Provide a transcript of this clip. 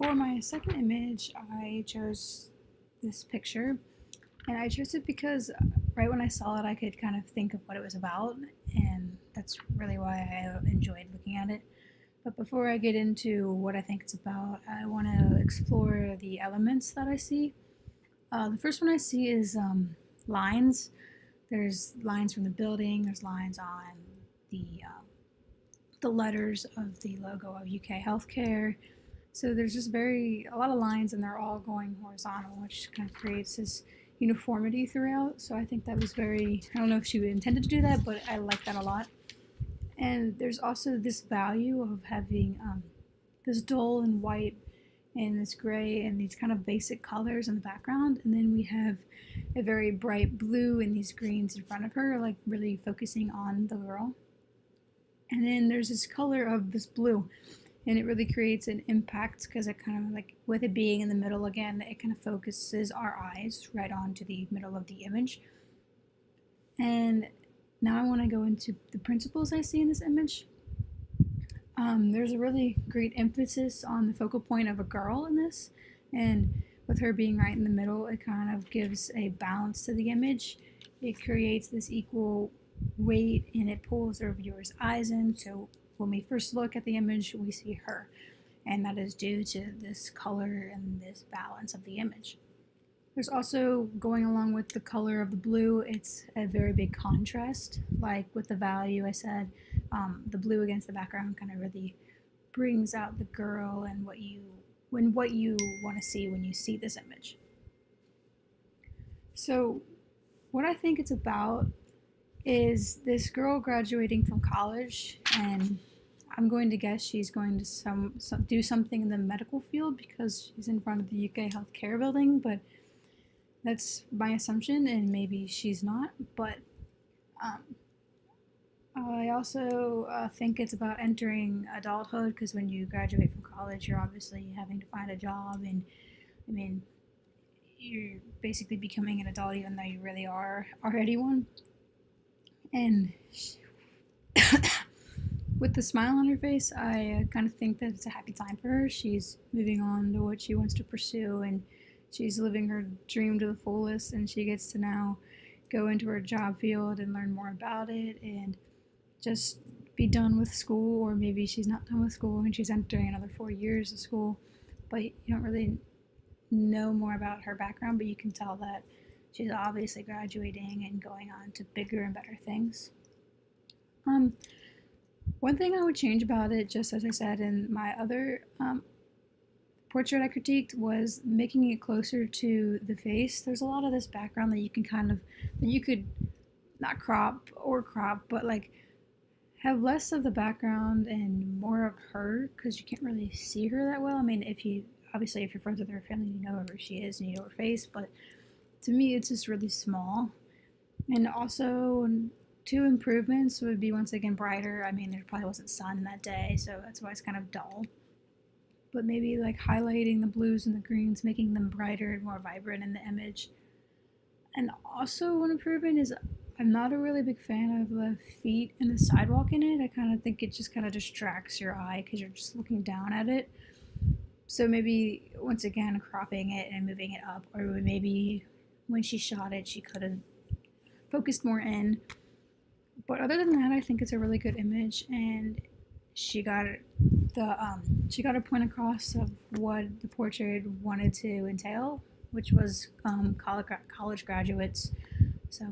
For my second image, I chose this picture, and I chose it because right when I saw it, I could kind of think of what it was about, and that's really why I enjoyed looking at it. But before I get into what I think it's about, I want to explore the elements that I see. The first one I see is lines. There's lines from the building, there's lines on the letters of the logo of UK Healthcare. So there's just a lot of lines, and they're all going horizontal, which kind of creates this uniformity throughout. So I think that was I don't know if she intended to do that, but I like that a lot. And there's also this value of having this dull and white and this gray and these kind of basic colors in the background. And then we have a very bright blue and these greens in front of her, like really focusing on the girl. And then there's this color of this blue, and it really creates an impact because it kind of like, with it being in the middle again, it kind of focuses our eyes right onto the middle of the image. And now I want to go into the principles I see in this image. There's a really great emphasis on the focal point of a girl in this, and with her being right in the middle, it kind of gives a balance to the image. It creates this equal weight, and it pulls our viewers' eyes in. So when we first look at the image, we see her, and that is due to this color and this balance of the image. There's also, going along with the color of the blue, it's a very big contrast. Like with the value I said, the blue against the background kind of really brings out the girl and what you want to see when you see this image. So what I think it's about is this girl graduating from college, and I'm going to guess she's going to do something in the medical field because she's in front of the UK Healthcare building, but that's my assumption, and maybe she's not. But I also think it's about entering adulthood, because when you graduate from college, you're obviously having to find a job, and I mean, you're basically becoming an adult even though you really are already one. And with the smile on her face, I kind of think that it's a happy time for her. She's moving on to what she wants to pursue, and she's living her dream to the fullest, and she gets to now go into her job field and learn more about it and just be done with school. Or maybe she's not done with school and she's entering another 4 years of school, but you don't really know more about her background, but you can tell that she's obviously graduating and going on to bigger and better things. One thing I would change about it, just as I said in my other portrait I critiqued, was making it closer to the face. There's a lot of this background that you could not crop, but like have less of the background and more of her, because you can't really see her that well. I mean, if you're friends with her family, you know who she is and you know her face, but to me it's just really small. And also, two improvements would be, once again, brighter. I mean, there probably wasn't sun that day, so that's why it's kind of dull. But maybe like highlighting the blues and the greens, making them brighter and more vibrant in the image. And also, one improvement is I'm not a really big fan of the feet and the sidewalk in it. I kind of think it just kind of distracts your eye because you're just looking down at it. So maybe, once again, cropping it and moving it up, or maybe when she shot it, she could have focused more in. But other than that, I think it's a really good image, and she got a point across of what the portrait wanted to entail, which was college graduates. So